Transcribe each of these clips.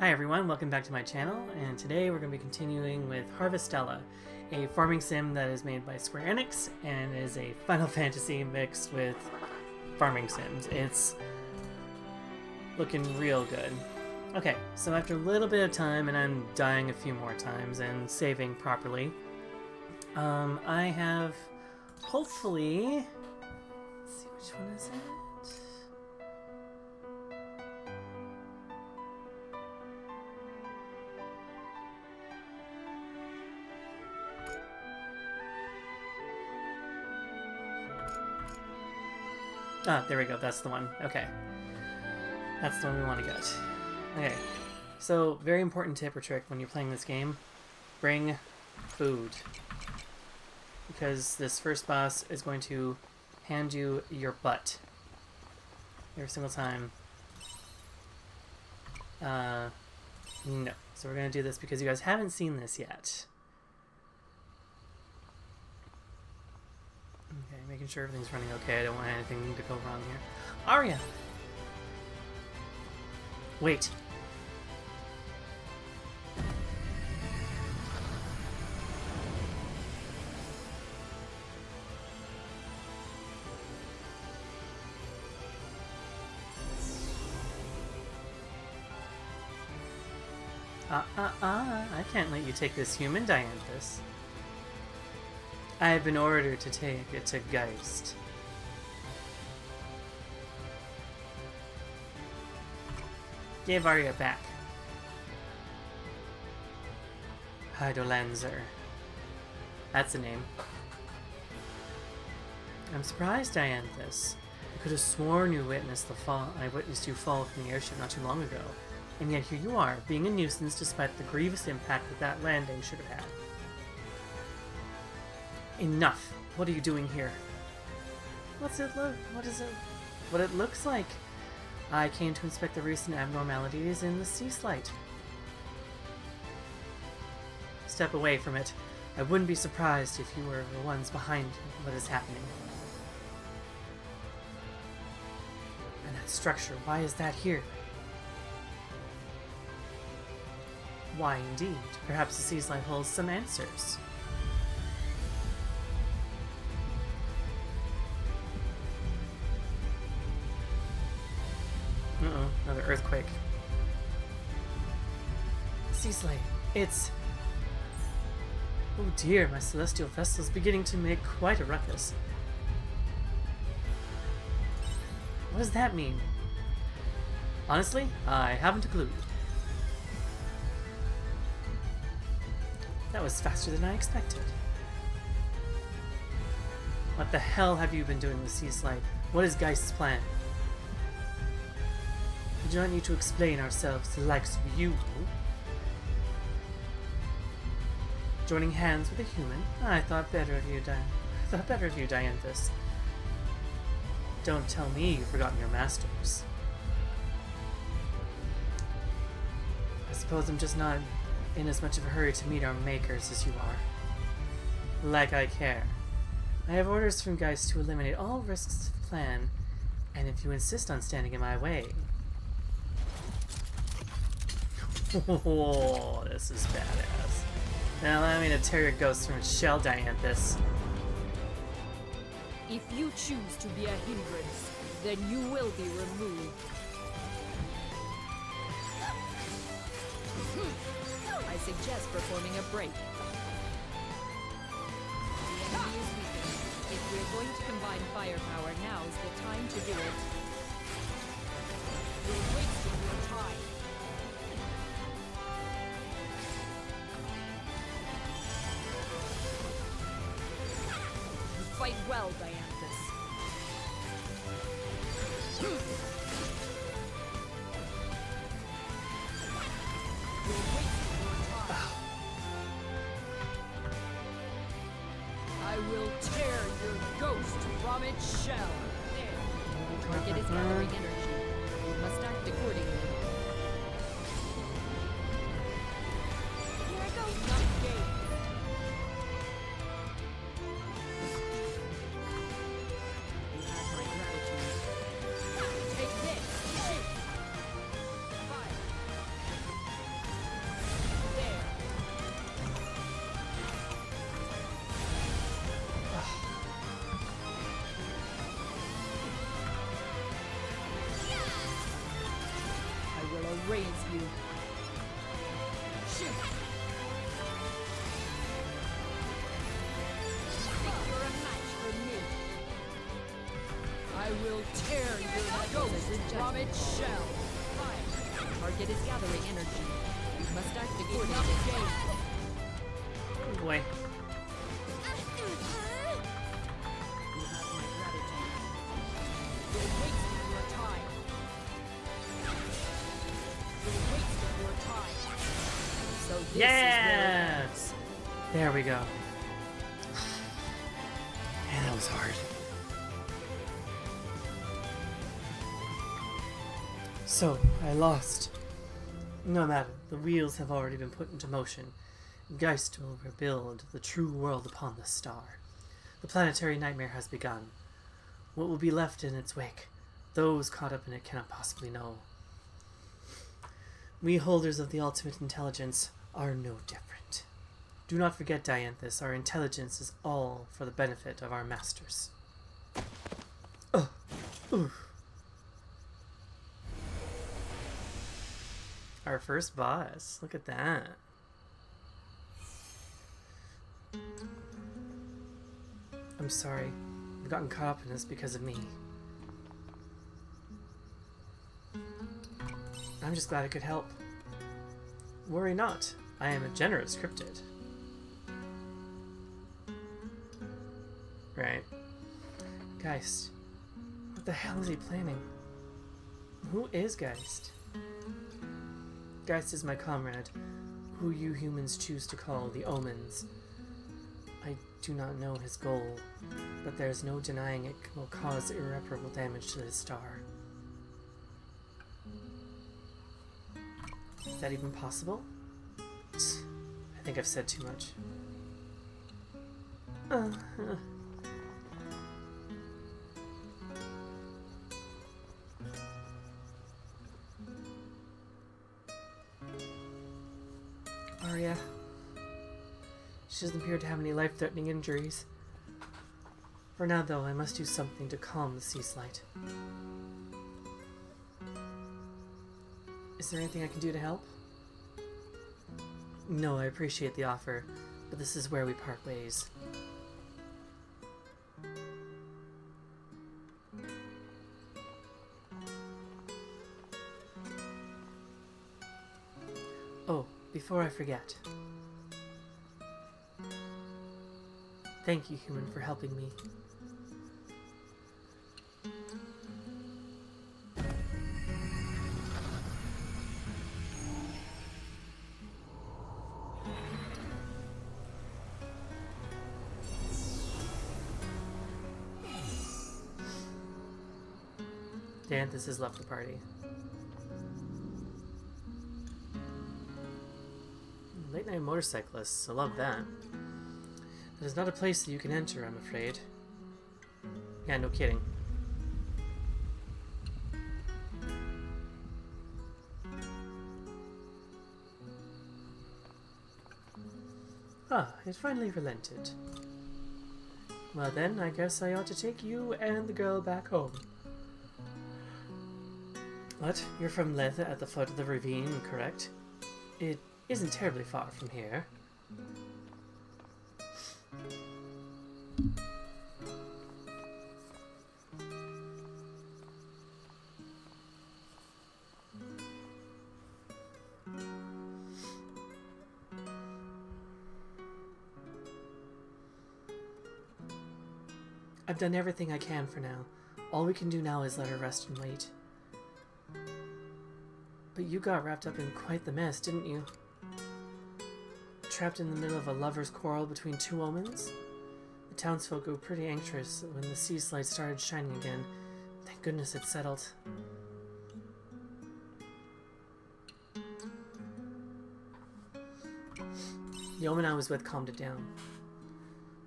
Hi everyone, welcome back to my channel, and today we're going to be continuing with Harvestella, a farming sim that is made by Square Enix and is a Final Fantasy mixed with farming sims. It's looking real good. Okay, so after a little bit of time, and I'm dying a few more times and saving properly, I have hopefully... Let's see, which one is it? Ah, there we go, that's the one. Okay. That's the one we want to get. Okay. So, very important tip or trick when you're playing this game. Bring food. Because this first boss is going to hand you your butt. Every single time. No. So we're going to do this because you guys haven't seen this yet. Okay, making sure everything's running okay. I don't want anything to go wrong here. Arya! Wait. I can't let you take this human, Dianthus. I have been ordered to take it to Geist. Give Arya back. Heidolanzer. That's the name. I'm surprised, Dianthus. I could have sworn you witnessed the fall. I witnessed you fall from the airship not too long ago. And yet here you are, being a nuisance despite the grievous impact that landing should have had. Enough! What are you doing here? What's it look? What is it? What it looks like? I came to inspect the recent abnormalities in the sea slide. Step away from it. I wouldn't be surprised if you were the ones behind what is happening. And that structure, why is that here? Why indeed? Perhaps the sea slide holds some answers. Uh-oh, another earthquake. Sea slide, it's... Oh dear, my celestial vessel is beginning to make quite a ruckus. What does that mean? Honestly, I haven't a clue. That was faster than I expected. What the hell have you been doing with Sea Slide? What is Geist's plan? We do not need to explain ourselves to the likes of you. Joining hands with a human? I thought better of you, Dianthus. Don't tell me you've forgotten your masters. I suppose I'm just not in as much of a hurry to meet our makers as you are. Like I care. I have orders from Geist to eliminate all risks to the plan, and if you insist on standing in my way... Oh, this is badass. Now allow me to tear your ghost from its shell, Dianthus. If you choose to be a hindrance, then you will be removed. I suggest performing a break. The enemy is weakened. If we're going to combine firepower, now is the time to do it. You're wasting your time. You fight well, Dianthus. I will tear your ghost from its shell. There. Target is gathering energy. You must act accordingly. Here I go. Enough game. You have my gratitude. Take this. Shoot. Fire. will erase you. Shoot! Think you're a match for me? I will tear your ghost from its shell. Target is gathering energy. You must act accordingly. Oh boy. You have my gratitude. You're wasting your time. You're wasting your time. So this is where it ends. Yes! There we go. Man, that was hard. So, I lost. No matter, the wheels have already been put into motion. Geist will rebuild the true world upon the star. The planetary nightmare has begun. What will be left in its wake? Those caught up in it cannot possibly know. We holders of the ultimate intelligence are no different. Do not forget, Dianthus, our intelligence is all for the benefit of our masters. Our first boss. Look at that. I'm sorry. I've gotten caught up in this because of me. I'm just glad I could help. Worry not. I am a generous cryptid. Right. Geist. What the hell is he planning? Who is Geist? Geist is my comrade, who you humans choose to call the Omens. I do not know his goal, but there is no denying it will cause irreparable damage to this star. Is that even possible? I think I've said too much. Arya. She doesn't appear to have any life-threatening injuries. For now, though, I must do something to calm the sea slight. Is there anything I can do to help? No, I appreciate the offer, but this is where we part ways. Oh, before I forget. Thank you, human, for helping me. Danthus has left the party. Late night motorcyclists, I love that. It is not a place that you can enter, I'm afraid. Yeah, no kidding. Ah, it finally relented. Well then, I guess I ought to take you and the girl back home. What? You're from Lethe at the foot of the ravine, correct? It isn't terribly far from here. I've done everything I can for now. All we can do now is let her rest and wait. But you got wrapped up in quite the mess, didn't you? Trapped in the middle of a lover's quarrel between two omens? The townsfolk grew pretty anxious when the sea slide started shining again. Thank goodness it settled. The omen I was with calmed it down.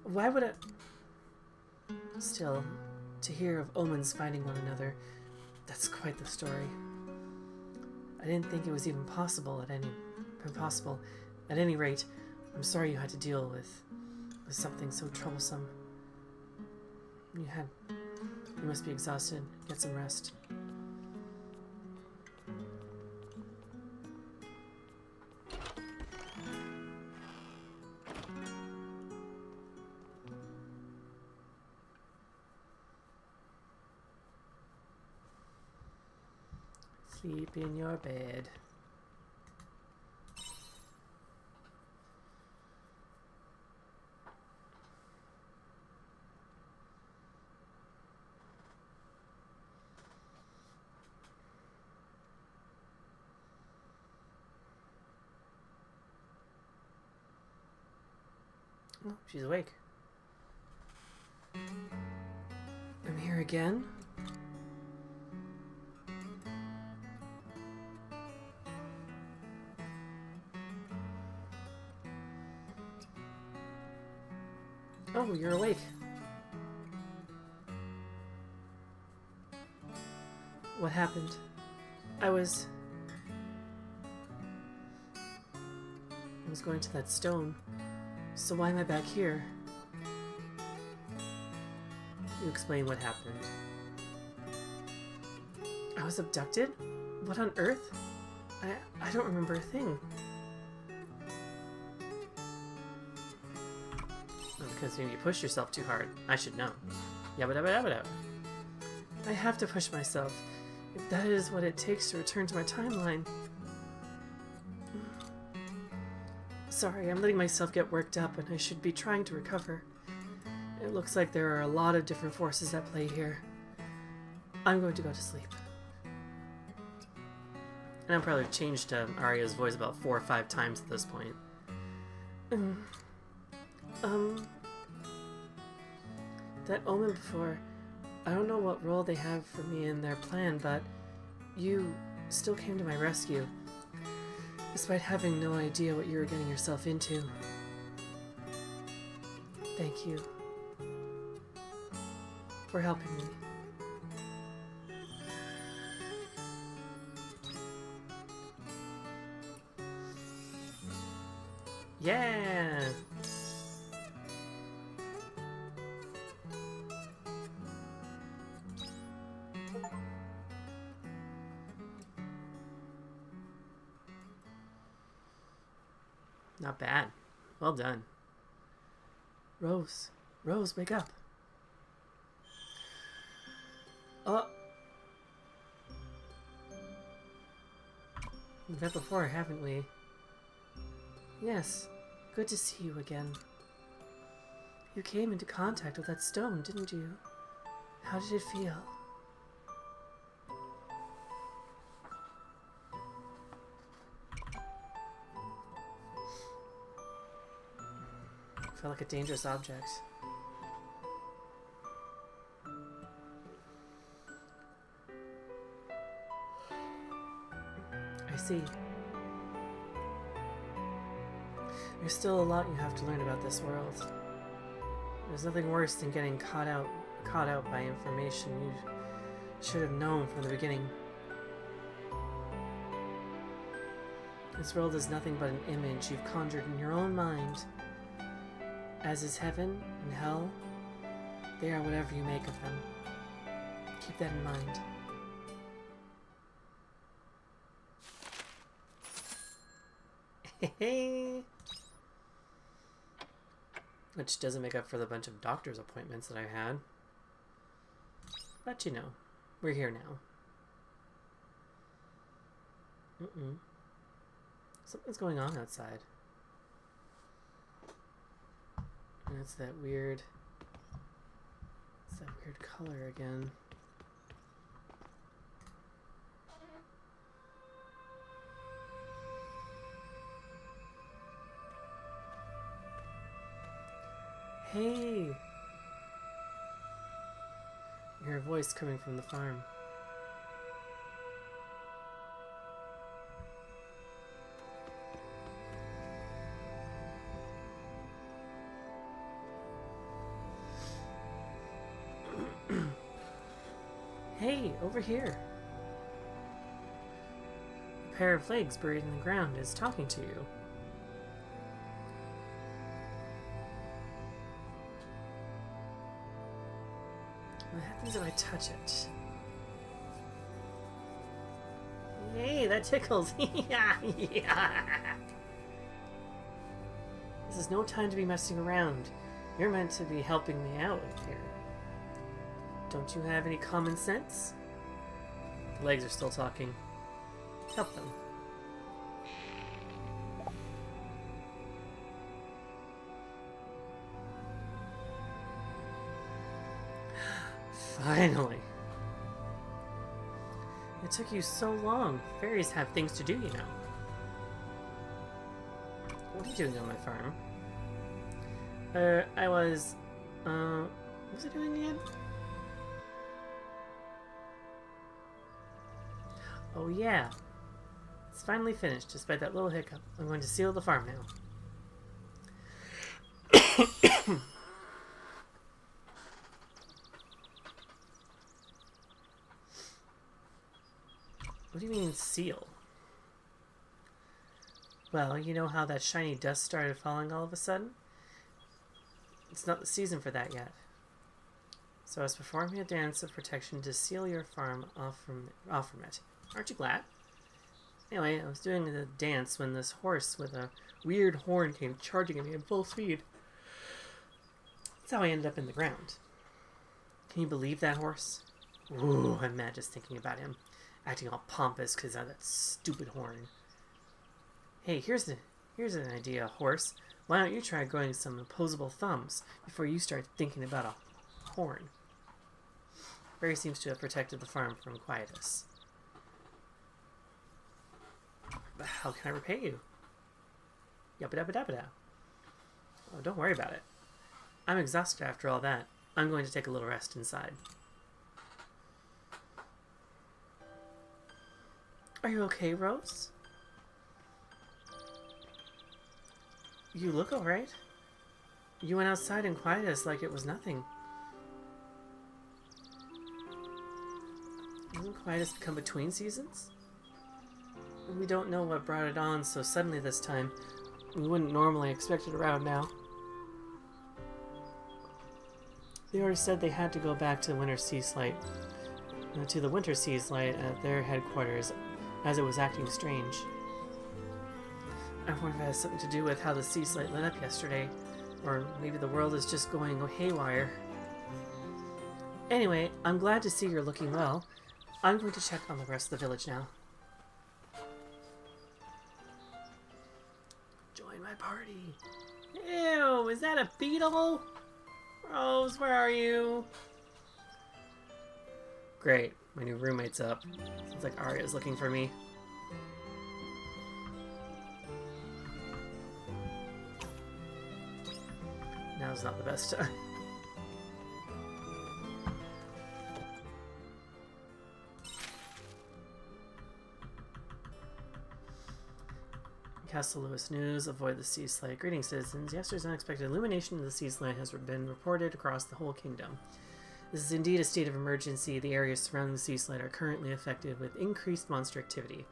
Why would it... Still, to hear of omens finding one another, that's quite the story. I didn't think it was even possible. At any rate, I'm sorry you had to deal with something so troublesome. You must be exhausted. Get some rest. Sleep in your bed. Oh, she's awake. I'm here again. Oh, you're awake. What happened? I was going to that stone. So why am I back here? You explain what happened. I was abducted? What on earth? I don't remember a thing. Oh, because maybe you pushed yourself too hard. I should know. Yabba dabba dabba dabba. I have to push myself. If that is what it takes to return to my timeline. Sorry, I'm letting myself get worked up and I should be trying to recover. It looks like there are a lot of different forces at play here. I'm going to go to sleep. And I've probably changed Arya's voice about 4 or 5 times at this point. That omen before, I don't know what role they have for me in their plan, but you still came to my rescue. Despite having no idea what you were getting yourself into. Thank you for helping me. Yeah! Not bad. Well done. Rose. Rose, wake up. We've met before, haven't we? Yes. Good to see you again. You came into contact with that stone, didn't you? How did it feel? Felt like a dangerous object. I see. There's still a lot you have to learn about this world. There's nothing worse than getting caught out by information you should have known from the beginning. This world is nothing but an image you've conjured in your own mind. As is heaven and hell, they are whatever you make of them. Keep that in mind. Hey. Which doesn't make up for the bunch of doctor's appointments that I had. But you know, we're here now. Something's going on outside. And it's that weird color again. Hey! You hear a voice coming from the farm. Hey, over here. A pair of legs buried in the ground is talking to you. What happens if I touch it? Hey, that tickles. Yeah. This is no time to be messing around. You're meant to be helping me out here. Don't you have any common sense? The legs are still talking. help them. Finally! It took you so long. Fairies have things to do, you know. What are you doing on my farm? I was... what was I doing again? Oh yeah. It's finally finished, despite that little hiccup. I'm going to seal the farm now. What do you mean, seal? Well, you know how that shiny dust started falling all of a sudden? It's not the season for that yet. So I was performing a dance of protection to seal your farm off from it. Aren't you glad? Anyway, I was doing the dance when this horse with a weird horn came charging at me in full speed. That's how I ended up in the ground. Can you believe that horse? Ooh, I'm mad just thinking about him. Acting all pompous because of that stupid horn. Hey, here's an idea, horse. Why don't you try growing some opposable thumbs before you start thinking about a horn? Barry seems to have protected the farm from quietus. But how can I repay you? Yabba-dabba-dabba-da. Oh, don't worry about it. I'm exhausted after all that. I'm going to take a little rest inside. Are you okay, Rose? You look alright. You went outside in quietus like it was nothing. Doesn't quietus come between seasons? We don't know what brought it on so suddenly this time. We wouldn't normally expect it around now. The order said they had to go back to the Winter Sea Light at their headquarters, as it was acting strange. I wonder if it has something to do with how the sea slate lit up yesterday, or maybe the world is just going haywire. Anyway, I'm glad to see you're looking well. I'm going to check on the rest of the village now. Join my party. Ew, is that a beetle? Rose, where are you? Great, my new roommate's up. Sounds like Arya's looking for me. Now's not the best time. Castle Lewis News, avoid the sea slate. Greetings, citizens. Yesterday's unexpected illumination of the sea slate has been reported across the whole kingdom. This is indeed a state of emergency. The areas surrounding the sea slate are currently affected with increased monster activity.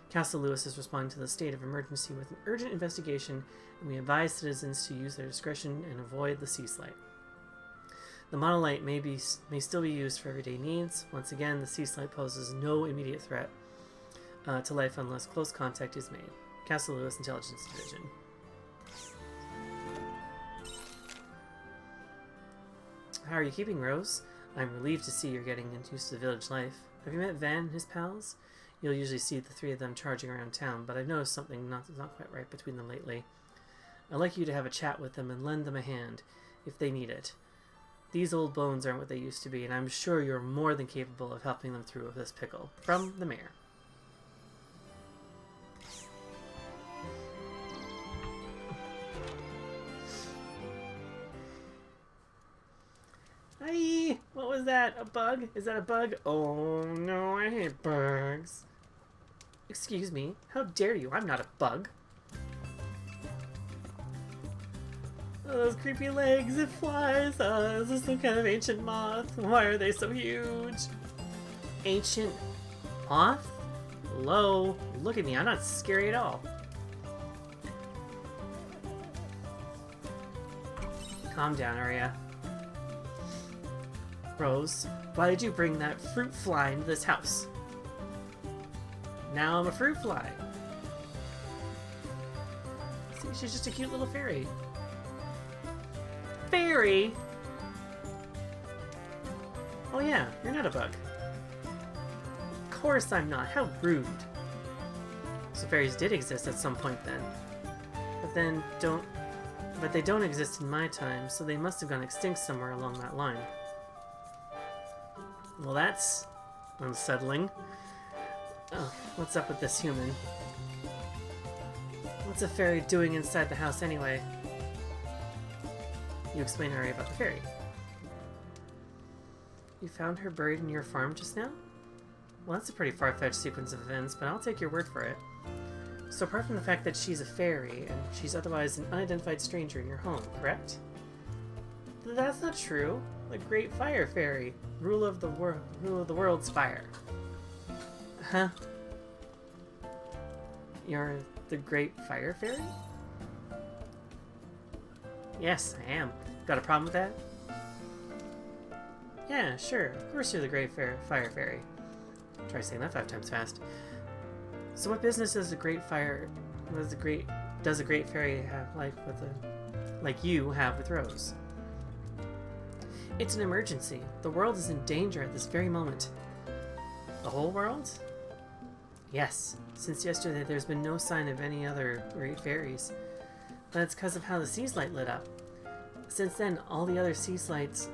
Castle Lewis is responding to the state of emergency with an urgent investigation, and we advise citizens to use their discretion and avoid the sea slate. The monolite may still be used for everyday needs. Once again, the sea slate poses no immediate threat to life unless close contact is made. Castle Lewis Intelligence Division. How are you keeping, Rose? I'm relieved to see you're getting used to the village life. Have you met Van and his pals? You'll usually see the three of them charging around town, but I've noticed something not quite right between them lately. I'd like you to have a chat with them and lend them a hand, if they need it. These old bones aren't what they used to be, and I'm sure you're more than capable of helping them through this pickle. From the mayor. Hi! What was that? A bug? Is that a bug? Oh no, I hate bugs. Excuse me, how dare you? I'm not a bug. Oh, those creepy legs, it flies. Is this some kind of ancient moth? Why are they so huge? Ancient moth? Hello? Look at me, I'm not scary at all. Calm down, Arya. Rose, why did you bring that fruit fly into this house? Now I'm a fruit fly. See, she's just a cute little fairy. Fairy? Oh yeah, you're not a bug. Of course I'm not. How rude. So fairies did exist at some point then. But they don't exist in my time, so they must have gone extinct somewhere along that line. Well, that's unsettling. Oh, what's up with this human? What's a fairy doing inside the house anyway? You explained already about the fairy. You found her buried in your farm just now? Well, that's a pretty far-fetched sequence of events, but I'll take your word for it. So apart from the fact that she's a fairy, and she's otherwise an unidentified stranger in your home, correct? That's not true. The Great Fire Fairy, rule of the world's fire. Huh? You're the Great Fire Fairy? Yes, I am. Got a problem with that? Yeah, sure. Of course you're the Great Fire Fairy. Try saying that 5 times fast. So what business does a great fairy have like you have with Rose? It's an emergency. The world is in danger at this very moment. The whole world? Yes. Since yesterday there's been no sign of any other great fairies. But it's because of how the sea's light lit up. Since then, all the other sea's light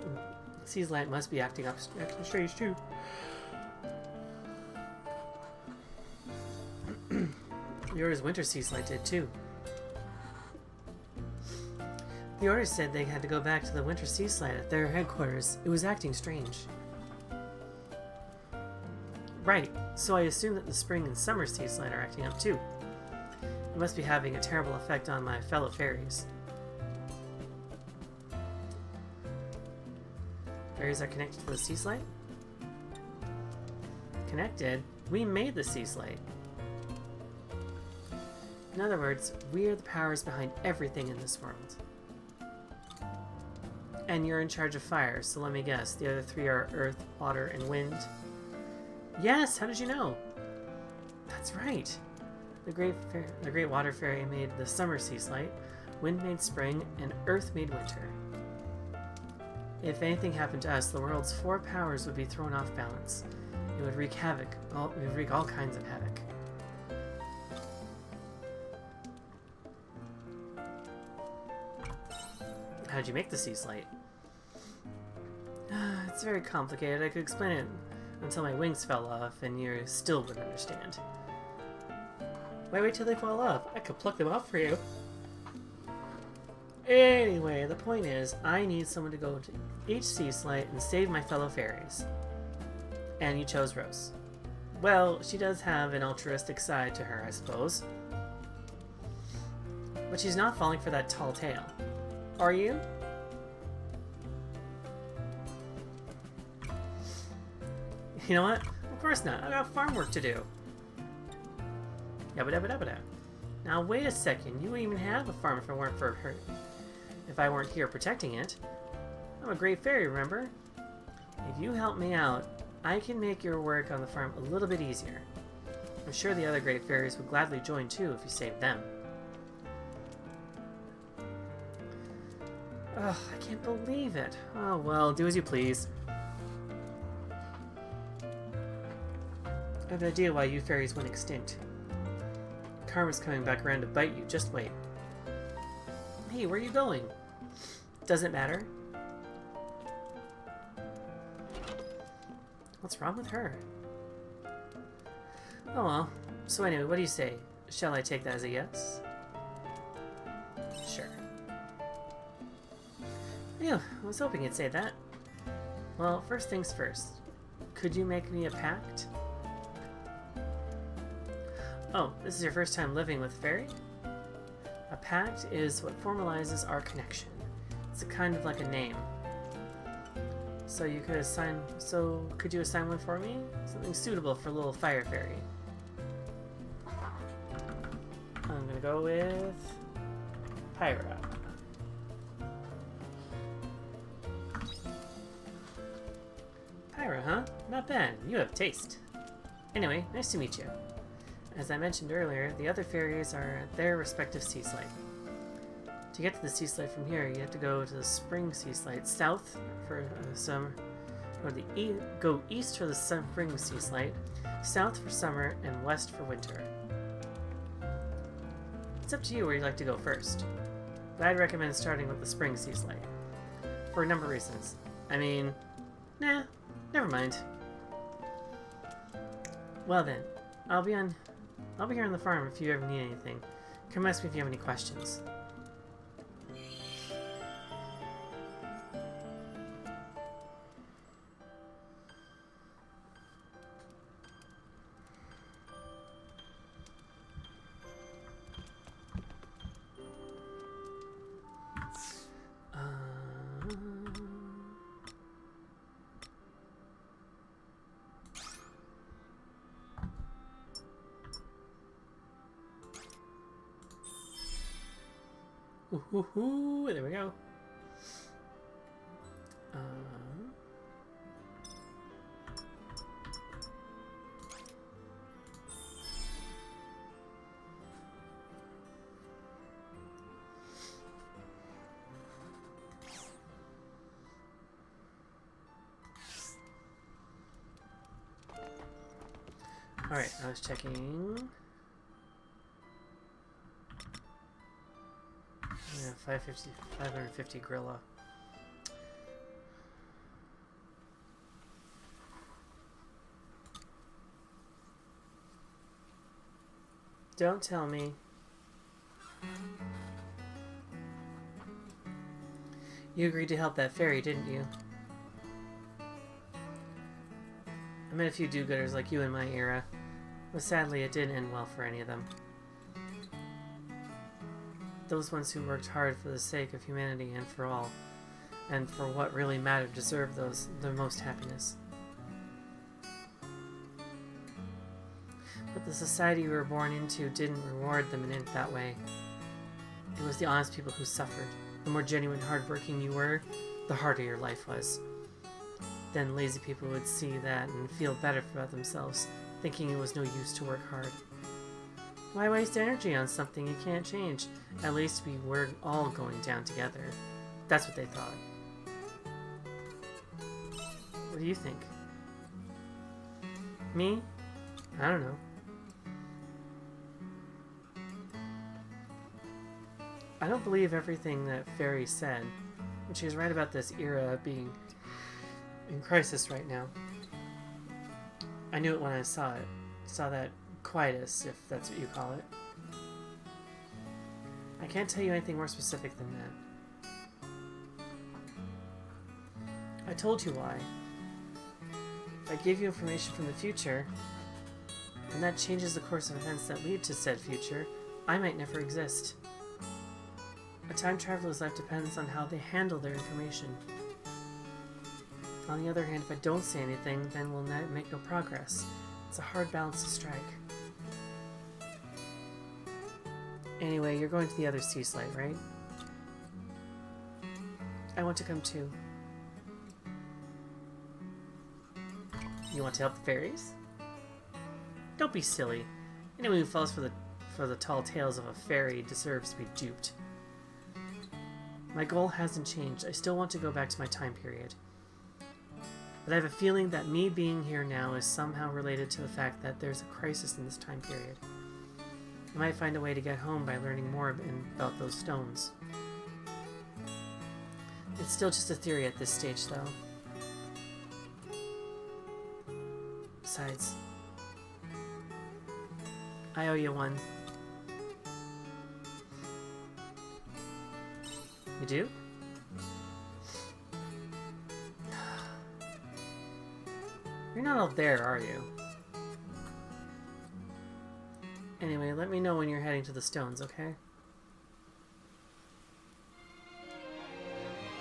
must be acting strange too. The Order's winter sea's light did too. The Order said they had to go back to the winter sea's light at their headquarters. It was acting strange. Right, so I assume that the spring and summer sea's light are acting up too. It must be having a terrible effect on my fellow fairies. Fairies are connected to the sea's light? Connected? We made the sea's light. In other words, we are the powers behind everything in this world. And you're in charge of fire, so let me guess, the other 3 are earth, water, and wind? Yes, how did you know? That's right. The Great Water Fairy made the summer sea's light, wind made spring, and earth made winter. If anything happened to us, the world's 4 powers would be thrown off balance. It would wreak all kinds of havoc. How did you make the sea's light? It's very complicated. I could explain it until my wings fell off, and you still wouldn't understand. Why wait till they fall off? I could pluck them off for you. Anyway, the point is, I need someone to go to each sea's light and save my fellow fairies. And you chose Rose. Well, she does have an altruistic side to her, I suppose. But she's not falling for that tall tale. Are you? You know what? Of course not. I got farm work to do. Yabba dabba dabba da. Now wait a second. You wouldn't even have a farm if it weren't for her. If I weren't here protecting it. I'm a great fairy, remember? If you help me out, I can make your work on the farm a little bit easier. I'm sure the other great fairies would gladly join too if you saved them. Ugh, I can't believe it. Oh well, do as you please. I have an idea why you fairies went extinct. Karma's coming back around to bite you, just wait. Hey, where are you going? Doesn't matter. What's wrong with her? Oh well. So anyway, what do you say? Shall I take that as a yes? Sure. Yeah, I was hoping you'd say that. Well, first things first. Could you make me a pact? Oh, this is your first time living with a fairy? A pact is what formalizes our connection. It's a kind of like a name. So you could assign. So could you assign one for me? Something suitable for a little fire fairy. I'm gonna go with Pyra. Pyra, huh? Not bad. You have taste. Anyway, nice to meet you. As I mentioned earlier, the other fairies are at their respective sea's light. To get to the sea's light from here, you have to go to the spring sea's light south for summer, or go east for the spring sea's light, south for summer, and west for winter. It's up to you where you'd like to go first, but I'd recommend starting with the Spring Sea Slate. For a number of reasons. I mean, nah, never mind. Well then, I'll be here on the farm if you ever need anything. Come ask me if you have any questions. Ooh, there we go. Alright, I was checking. Yeah, 550 Grilla. Don't tell me. You agreed to help that fairy, didn't you? I met a few do-gooders like you in my era, but sadly it didn't end well for any of them. Those ones who worked hard for the sake of humanity and for all, and for what really mattered, deserved the most happiness. But the society we were born into didn't reward them in that way. It was the honest people who suffered. The more genuine, hardworking you were, the harder your life was. Then lazy people would see that and feel better about themselves, thinking it was no use to work hard. Why waste energy on something you can't change? At least we were all going down together. That's what they thought. What do you think? Me? I don't know. I don't believe everything that Fairy said, and she's right about this era being in crisis right now. I knew it when I saw it. Saw that quietus, if that's what you call it. I can't tell you anything more specific than that. I told you why. If I give you information from the future, and that changes the course of events that lead to said future, I might never exist. A time traveler's life depends on how they handle their information. On the other hand, if I don't say anything, then we'll make no progress. It's a hard balance to strike. Anyway, you're going to the other sea slate, right? I want to come too. You want to help the fairies? Don't be silly. Anyone who falls for the tall tales of a fairy deserves to be duped. My goal hasn't changed. I still want to go back to my time period. But I have a feeling that me being here now is somehow related to the fact that there's a crisis in this time period. I might find a way to get home by learning more about those stones. It's still just a theory at this stage, though. Besides, I owe you one. You do? You're not out there, are you? Anyway, let me know when you're heading to the stones, okay?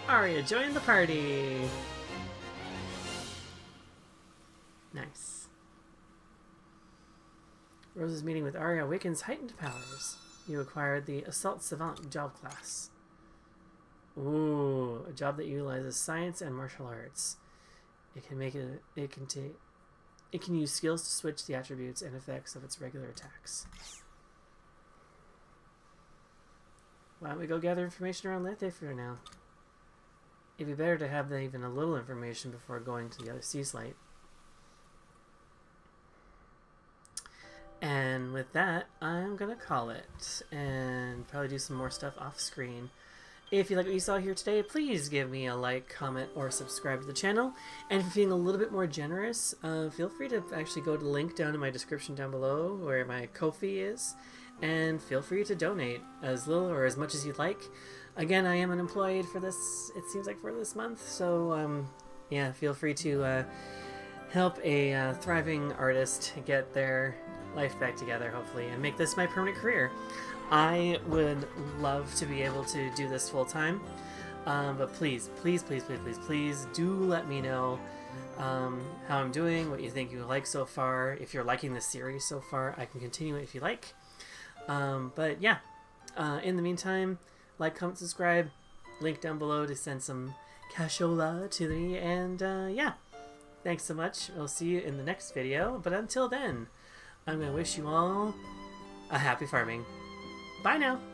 Arya, join the party! Nice. Rose's meeting with Arya awakens heightened powers. You acquired the Assault Savant job class. Ooh, a job that utilizes science and martial arts. It can use skills to switch the attributes and effects of its regular attacks. Why don't we go gather information around Lethe for now? It'd be better to have even a little information before going to the other sea slate. And And with that, I'm gonna call it and probably do some more stuff off screen. If you like what you saw here today, please give me a like, comment, or subscribe to the channel. And if you're feeling a little bit more generous, feel free to actually go to the link down in my description down below where my Ko-fi is, and feel free to donate as little or as much as you'd like. Again, I am unemployed for this, it seems like, for this month, so yeah, feel free to help a thriving artist get their life back together, hopefully, and make this my permanent career. I would love to be able to do this full time, but please do let me know how I'm doing, what you think you like so far. If you're liking this series so far, I can continue it if you like. But yeah, in the meantime, like, comment, subscribe, link down below to send some cashola to me, and yeah, thanks so much. I'll see you in the next video, but until then, I'm going to wish you all a happy farming. Bye now!